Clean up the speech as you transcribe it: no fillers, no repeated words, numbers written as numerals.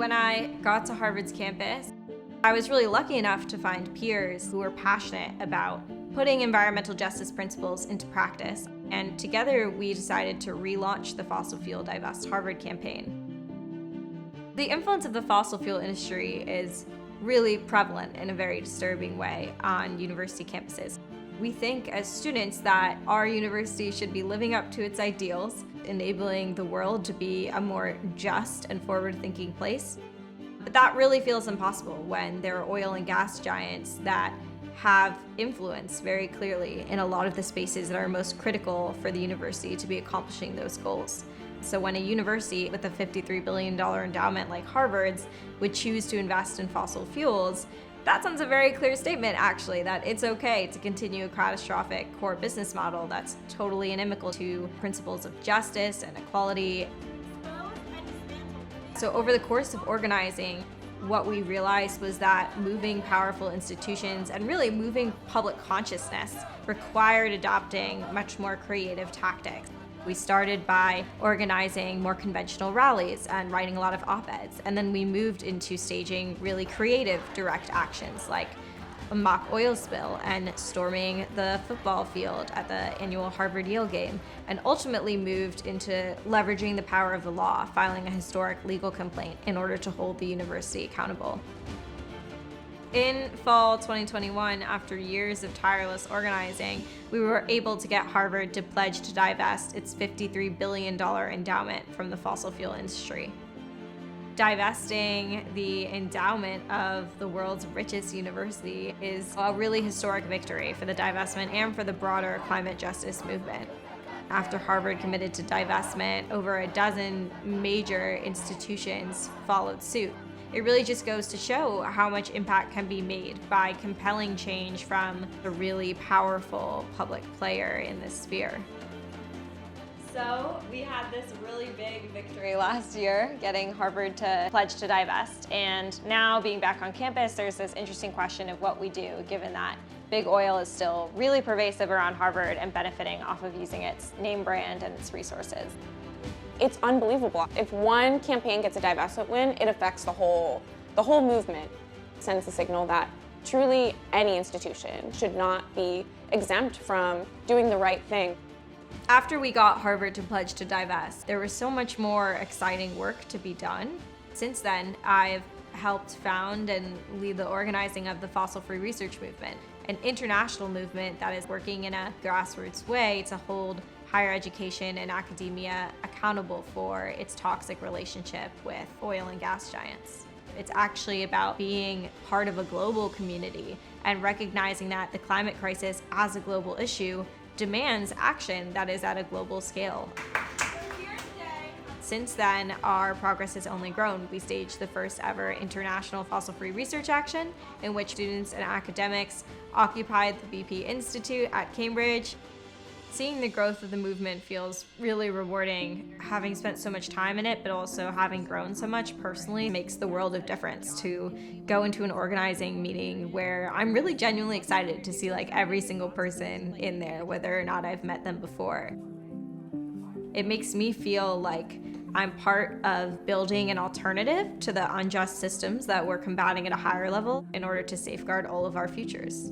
When I got to Harvard's campus, I was really lucky enough to find peers who were passionate about putting environmental justice principles into practice. And together we decided to relaunch the Fossil Fuel Divest Harvard campaign. The influence of the fossil fuel industry is really prevalent in a very disturbing way on university campuses. We think as students that our university should be living up to its ideals, enabling the world to be a more just and forward-thinking place. But that really feels impossible when there are oil and gas giants that have influence very clearly in a lot of the spaces that are most critical for the university to be accomplishing those goals. So when a university with a $53 billion endowment like Harvard's would choose to invest in fossil fuels, that sends a very clear statement, actually, that it's okay to continue a catastrophic core business model that's totally inimical to principles of justice and equality. So over the course of organizing, what we realized was that moving powerful institutions and really moving public consciousness required adopting much more creative tactics. We started by organizing more conventional rallies and writing a lot of op-eds, and then we moved into staging really creative direct actions like a mock oil spill and storming the football field at the annual Harvard-Yale game, and ultimately moved into leveraging the power of the law, filing a historic legal complaint in order to hold the university accountable. In fall 2021, after years of tireless organizing, we were able to get Harvard to pledge to divest its $53 billion endowment from the fossil fuel industry. Divesting the endowment of the world's richest university is a really historic victory for the divestment and for the broader climate justice movement. After Harvard committed to divestment, over a dozen major institutions followed suit. It really just goes to show how much impact can be made by compelling change from a really powerful public player in this sphere. So we had this really big victory last year, getting Harvard to pledge to divest. And now being back on campus, there's this interesting question of what we do, given that big oil is still really pervasive around Harvard and benefiting off of using its name brand and its resources. It's unbelievable. If one campaign gets a divestment win, it affects the whole movement. It sends the signal that truly any institution should not be exempt from doing the right thing. After we got Harvard to pledge to divest, there was so much more exciting work to be done. Since then, I've helped found and lead the organizing of the Fossil Free Research Movement, an international movement that is working in a grassroots way to hold higher education and academia accountable for its toxic relationship with oil and gas giants. It's actually about being part of a global community and recognizing that the climate crisis as a global issue demands action that is at a global scale. Since then, our progress has only grown. We staged the first ever international fossil-free research action in which students and academics occupied the BP Institute at Cambridge. Seeing the growth of the movement feels really rewarding. Having spent so much time in it, but also having grown so much personally makes the world of difference to go into an organizing meeting where I'm really genuinely excited to see like every single person in there, whether or not I've met them before. It makes me feel like I'm part of building an alternative to the unjust systems that we're combating at a higher level in order to safeguard all of our futures.